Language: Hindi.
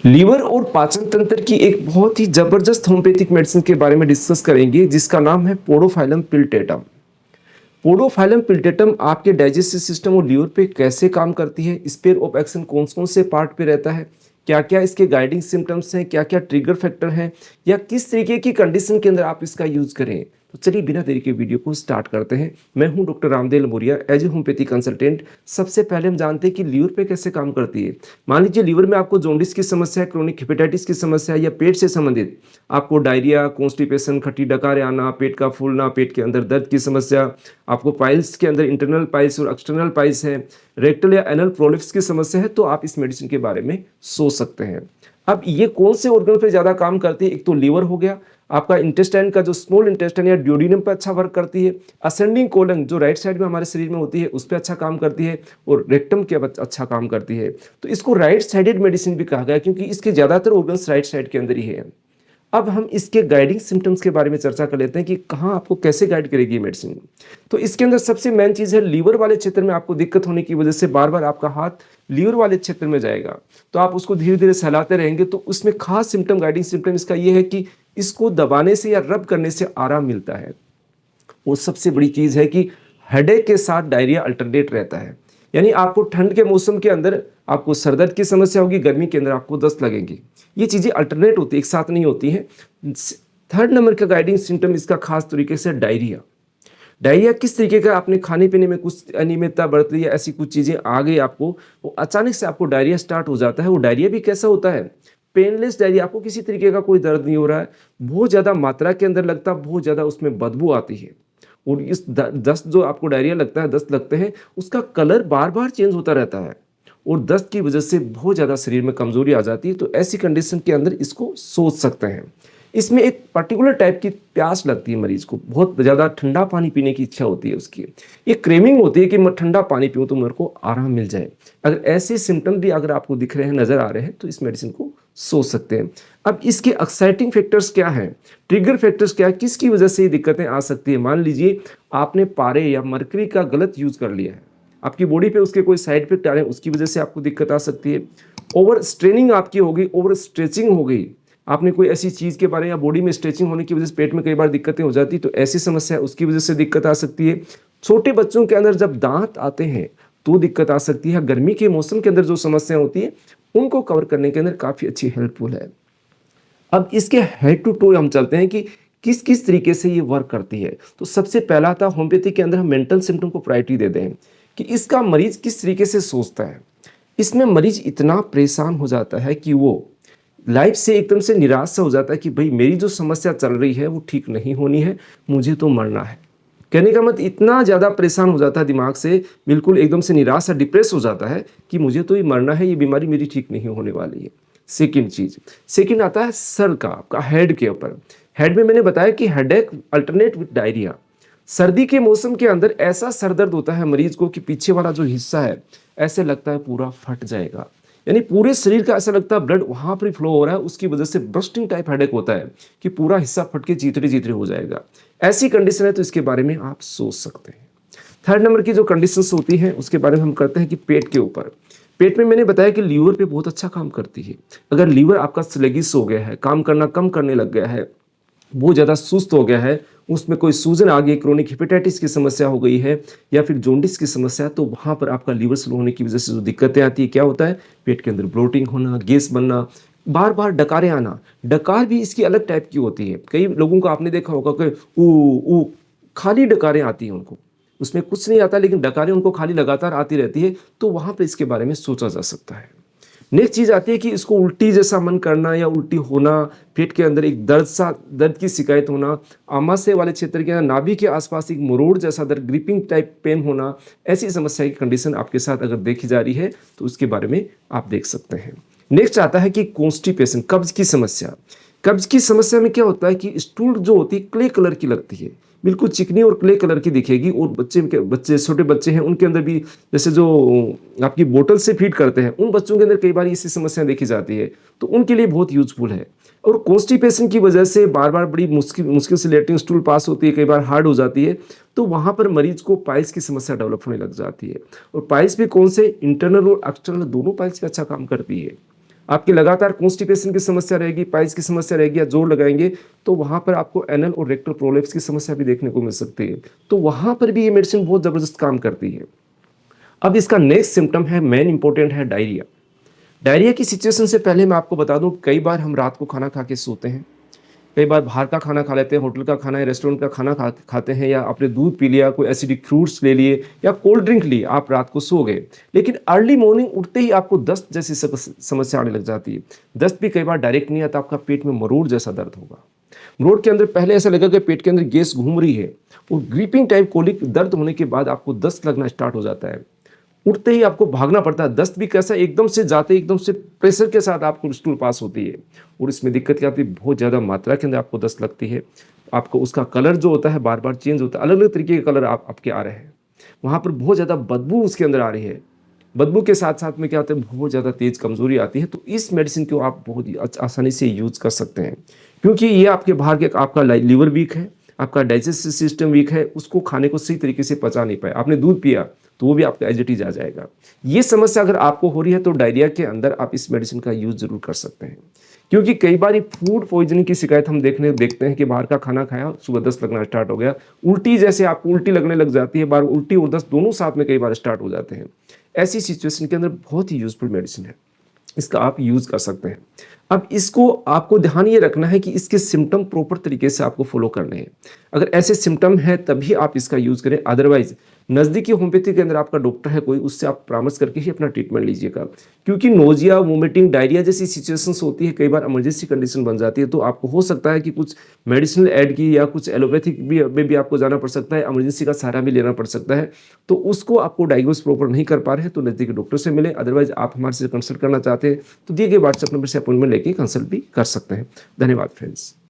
लीवर और पाचन तंत्र की एक बहुत ही जबरदस्त होम्योपैथिक मेडिसिन के बारे में डिस्कस करेंगे जिसका नाम है पोडोफाइलम पिल्टेटम। पोडोफाइलम पिल्टेटम आपके डाइजेस्टिव सिस्टम और लीवर पे कैसे काम करती है, स्पेयर ऑफ एक्शन कौन कौन से पार्ट पे रहता है, क्या क्या इसके गाइडिंग सिम्टम्स हैं, क्या क्या ट्रिगर फैक्टर हैं या किस तरीके की कंडीशन के अंदर आप इसका यूज करें। तो चलिए बिना देरी के वीडियो को स्टार्ट करते हैं। मैं हूं doctor Ramdev Lamoria, as a homeopathy consultant. सबसे पहले हम जानते हैं कि लीवर पे कैसे काम करती है। मान लीजिए लीवर में आपको जॉन्डिस की समस्या है, क्रोनिक हेपेटाइटिस की समस्या है या पेट से संबंधित आपको डायरिया, कॉन्स्टिपेशन, खट्टी डकार आना, पेट का फूलना, पेट के अंदर दर्द की समस्या, आपको पाइल्स के अंदर इंटरनल पाइल्स और एक्सटर्नल पाइल्स है, रेक्टल या एनल प्रोलिप्स की समस्या है, तो आप इस मेडिसिन के बारे में सोच सकते हैं। अब ये कौन से ऑर्गन पे ज़्यादा काम करती है? एक तो लीवर हो गया, आपका इंटेस्टाइन का जो स्मॉल इंटेस्टाइन या ड्यूडिनम पे अच्छा वर्क करती है, असेंडिंग कोलन जो राइट साइड में हमारे शरीर में होती है उस पर अच्छा काम करती है, और रेक्टम के अच्छा काम करती है। तो इसको राइट साइडेड मेडिसिन भी कहा गया क्योंकि इसके ज़्यादातर ऑर्गन्स राइट साइड के अंदर ही है। अब हम इसके गाइडिंग सिम्टम्स के बारे में चर्चा कर लेते हैं कि कहाँ आपको कैसे गाइड करेगी ये मेडिसिन। तो इसके अंदर सबसे मेन चीज़ है, लीवर वाले क्षेत्र में आपको दिक्कत होने की वजह से बार बार आपका हाथ लीवर वाले क्षेत्र में जाएगा, तो आप उसको धीरे धीरे सहलाते रहेंगे। तो उसमें खास सिम्टम, गाइडिंग सिम्टम इसका ये है कि इसको दबाने से या रब करने से आराम मिलता है। और सबसे बड़ी चीज़ है कि हेडेक के साथ डायरिया अल्टरनेट रहता है। यानी आपको ठंड के मौसम के अंदर आपको सर दर्द की समस्या होगी, गर्मी के अंदर आपको दस्त लगेंगी। ये चीज़ें अल्टरनेट होती है, एक साथ नहीं होती हैं। थर्ड नंबर का गाइडिंग सिम्टम इसका खास तरीके से डायरिया। डायरिया किस तरीके का, आपने खाने पीने में कुछ अनियमितता बरत ली या ऐसी कुछ चीज़ें आ गई आपको, वो अचानक से आपको डायरिया स्टार्ट हो जाता है। वो डायरिया भी कैसा होता है? पेनलेस डायरिया, आपको किसी तरीके का कोई दर्द नहीं हो रहा है, बहुत ज़्यादा मात्रा के अंदर लगता है, बहुत ज़्यादा उसमें बदबू आती है। और इस दस्त जो आपको डायरिया लगता है, दस्त लगते हैं, उसका कलर बार बार चेंज होता रहता है और दस्त की वजह से बहुत ज़्यादा शरीर में कमजोरी आ जाती है। तो ऐसी कंडीशन के अंदर इसको सोच सकते हैं। इसमें एक पर्टिकुलर टाइप की प्यास लगती है मरीज को, बहुत ज़्यादा ठंडा पानी पीने की इच्छा होती है उसकी, ये क्रेविंग होती है कि मैं ठंडा पानी पीऊँ तो मेरे को आराम मिल जाए। अगर ऐसे सिम्टम भी अगर आपको दिख रहे हैं, नज़र आ रहे हैं, तो इस मेडिसिन को सोच सकते हैं। अब इसके एक्साइटिंग फैक्टर्स क्या हैं, ट्रिगर फैक्टर्स क्या है, किसकी वजह से ये दिक्कतें आ सकती है? मान लीजिए आपने पारे या मरकरी का गलत यूज कर लिया है, आपकी बॉडी पे उसके कोई साइड इफेक्ट आ रहे हैं, उसकी वजह से आपको दिक्कत आ सकती है। ओवर स्ट्रेनिंग आपकी हो गई, ओवर स्ट्रेचिंग हो गई, आपने कोई ऐसी चीज़ के बारे में, या बॉडी में स्ट्रेचिंग होने की वजह से पेट में कई बार दिक्कतें हो जाती, तो ऐसी समस्या उसकी वजह से दिक्कत आ सकती है। छोटे बच्चों के अंदर जब दांत आते हैं तो दिक्कत आ सकती है। गर्मी के मौसम के अंदर जो समस्या होती है उनको कवर करने के अंदर काफ़ी अच्छी हेल्पफुल है। अब इसके हेड टू टो हम चलते हैं कि किस किस तरीके से ये वर्क करती है। तो सबसे पहला था, होम्योपैथी के अंदर हम मेंटल सिम्टम को प्रायोरिटी देते हैं कि इसका मरीज किस तरीके से सोचता है। इसमें मरीज इतना परेशान हो जाता है कि वो लाइफ से एकदम से निराश सा हो जाता है कि भाई मेरी जो समस्या चल रही है वो ठीक नहीं होनी है, मुझे तो मरना है। कहने का मतलब इतना ज़्यादा परेशान हो जाता है दिमाग से, बिल्कुल एकदम से निराश सा डिप्रेस हो जाता है कि मुझे तो ये मरना है, ये बीमारी मेरी ठीक नहीं होने वाली है। सेकंड चीज़, सेकंड आता है सर का, आपका हेड के ऊपर। हेड में मैंने बताया कि हेडेक अल्टरनेट विद डायरिया। सर्दी के मौसम के अंदर ऐसा सर दर्द होता है मरीज को कि पीछे वाला जो हिस्सा है ऐसे लगता है पूरा फट जाएगा, यानी पूरे शरीर का ऐसा लगता है ब्लड वहां पर फ्लो हो रहा है, उसकी वजह से बर्स्टिंग टाइप हेडेक होता है कि पूरा हिस्सा फट के चीतरे चीतरे हो जाएगा। ऐसी कंडीशन है तो इसके बारे में आप सोच सकते हैं। थर्ड नंबर की जो कंडीशंस होती हैं उसके बारे में हम करते हैं कि पेट के ऊपर। पेट में मैंने बताया कि लीवर पे बहुत अच्छा काम करती है। अगर लीवर आपका स्लेगिस हो गया है, काम करना कम करने लग गया है, बहुत ज़्यादा सुस्त हो गया है, उसमें कोई सूजन आ गई, क्रोनिक हेपेटाइटिस की समस्या हो गई है या फिर जॉन्डिस की समस्या, तो वहाँ पर आपका लीवर स्लो होने की वजह से जो दिक्कतें आती है, क्या होता है? पेट के अंदर ब्लोटिंग होना, गैस बनना, बार बार डकारें आना। डकार भी इसकी अलग टाइप की होती है। कई लोगों को आपने देखा होगा कि ऊ ऊ खाली डकारें आती हैं उनको, उसमें कुछ नहीं आता लेकिन डकारें उनको खाली लगातार आती रहती है, तो वहाँ पर इसके बारे में सोचा जा सकता है। नेक्स्ट चीज़ आती है कि इसको उल्टी जैसा मन करना या उल्टी होना, पेट के अंदर एक दर्द की शिकायत होना, आमाशय वाले क्षेत्र के नाभि के आसपास एक मरोड़ जैसा दर्द, ग्रिपिंग टाइप पेन होना, ऐसी समस्या की कंडीशन आपके साथ अगर देखी जा रही है तो उसके बारे में आप देख सकते हैं। नेक्स्ट आता है कि कॉन्स्टिपेशन, कब्ज की समस्या। कब्ज की समस्या में क्या होता है कि स्टूल जो होती है क्ले कलर की लगती है, बिल्कुल चिकनी और क्ले कलर की दिखेगी, और बच्चे छोटे बच्चे हैं उनके अंदर भी, जैसे जो आपकी बोतल से फीड करते हैं उन बच्चों के अंदर कई बार ऐसी समस्या देखी जाती है, तो उनके लिए बहुत यूजफुल है। और कॉन्स्टिपेशन की वजह से बार बार बड़ी मुश्किल मुश्किल से लेटरिन स्टूल पास होती है, कई बार हार्ड हो जाती है, तो वहाँ पर मरीज को पाइल्स की समस्या डेवलप होने लग जाती है। और पाइल्स भी कौन से, इंटरनल और एक्सटर्नल दोनों पाइल्स पे अच्छा काम करती है। आपकी लगातार कॉन्स्टिपेशन की समस्या रहेगी, पाइल्स की समस्या रहेगी या जोर लगाएंगे तो वहाँ पर आपको एनल और रेक्टल प्रोलेप्स की समस्या भी देखने को मिल सकती है। तो वहाँ पर भी ये मेडिसिन बहुत ज़बरदस्त काम करती है। अब इसका नेक्स्ट सिम्टम है, मेन इंपॉर्टेंट है, डायरिया। डायरिया की सिचुएशन से पहले मैं आपको बता दूं, कई बार हम रात को खाना खा के सोते हैं, कई बार बाहर का खाना खा लेते हैं, होटल का खाना या रेस्टोरेंट का खाना खाते हैं, या आपने दूध पी लिया, कोई एसिडिक फ्रूट्स ले लिए या कोल्ड ड्रिंक ली, आप रात को सो गए, लेकिन अर्ली मॉर्निंग उठते ही आपको दस्त जैसी समस्या आने लग जाती है। दस्त भी कई बार डायरेक्ट नहीं आता, आपका पेट में मरोड़ जैसा दर्द होगा। मरोड़ के अंदर पहले ऐसा लगेगा कि पेट के अंदर गैस घूम रही है, और ग्रीपिंग टाइप कोलिक दर्द होने के बाद आपको दस्त लगना स्टार्ट हो जाता है। उठते ही आपको भागना पड़ता है। दस्त भी कैसा, एकदम से जाते ही एकदम से प्रेशर के साथ आपको स्टूल पास होती है, और इसमें दिक्कत क्या आती है, बहुत ज़्यादा मात्रा के अंदर आपको दस्त लगती है। आपको उसका कलर जो होता है बार बार चेंज होता है, अलग अलग तरीके के कलर आपके आ रहे हैं। वहाँ पर बहुत ज़्यादा बदबू उसके अंदर आ रही है। बदबू के साथ साथ में क्या होता है, बहुत ज़्यादा तेज़ कमजोरी आती है। तो इस मेडिसिन को आप बहुत ही आसानी से यूज़ कर सकते हैं, क्योंकि ये आपके बाहर के, आपका लीवर वीक है, आपका डाइजेस्टिव सिस्टम वीक है, उसको खाने को सही तरीके से पचा नहीं पाए, आपने दूध पिया तो वो भी आपका एज इट इज आ जाएगा। ये समस्या अगर आपको हो रही है तो डायरिया के अंदर आप इस मेडिसिन का यूज जरूर कर सकते हैं, क्योंकि कई बार ये फूड पॉइजनिंग की शिकायत हम देखते हैं कि बाहर का खाना खाया, सुबह दस्त लगना स्टार्ट हो गया, उल्टी जैसे आपको उल्टी लगने लग जाती है, बार उल्टी और दस्त दोनों साथ में कई बार स्टार्ट हो जाते हैं। ऐसी सिचुएशन के अंदर बहुत ही यूजफुल मेडिसिन है, इसका आप यूज कर सकते हैं। अब इसको आपको ध्यान ये रखना है कि इसके सिम्टम प्रॉपर तरीके से आपको फॉलो करने हैं। अगर ऐसे सिम्टम है तभी आप इसका यूज करें, अदरवाइज नज़दीकी होम्योपैथी के अंदर आपका डॉक्टर है कोई, उससे आप परामर्श करके ही अपना ट्रीटमेंट लीजिएगा। क्योंकि नोजिया, वोमिटिंग, डायरिया जैसी सिचुएशंस होती है, कई बार इमरजेंसी कंडीशन बन जाती है, तो आपको हो सकता है कि कुछ मेडिसिनल ऐड की या कुछ एलोपैथिक भी आपको जाना पड़ सकता है, इमरजेंसी का सहारा भी लेना पड़ सकता है। तो उसको आपको डायग्नोस प्रॉपर नहीं कर पा रहे हैं तो नज़दीकी डॉक्टर से मिले, अदरवाइज आप हमारे से कंसल्ट करना चाहते हैं तो दिए गए व्हाट्सएप नंबर से अपॉइंटमेंट लेके कंसल्ट भी कर सकते हैं। धन्यवाद फ्रेंड्स।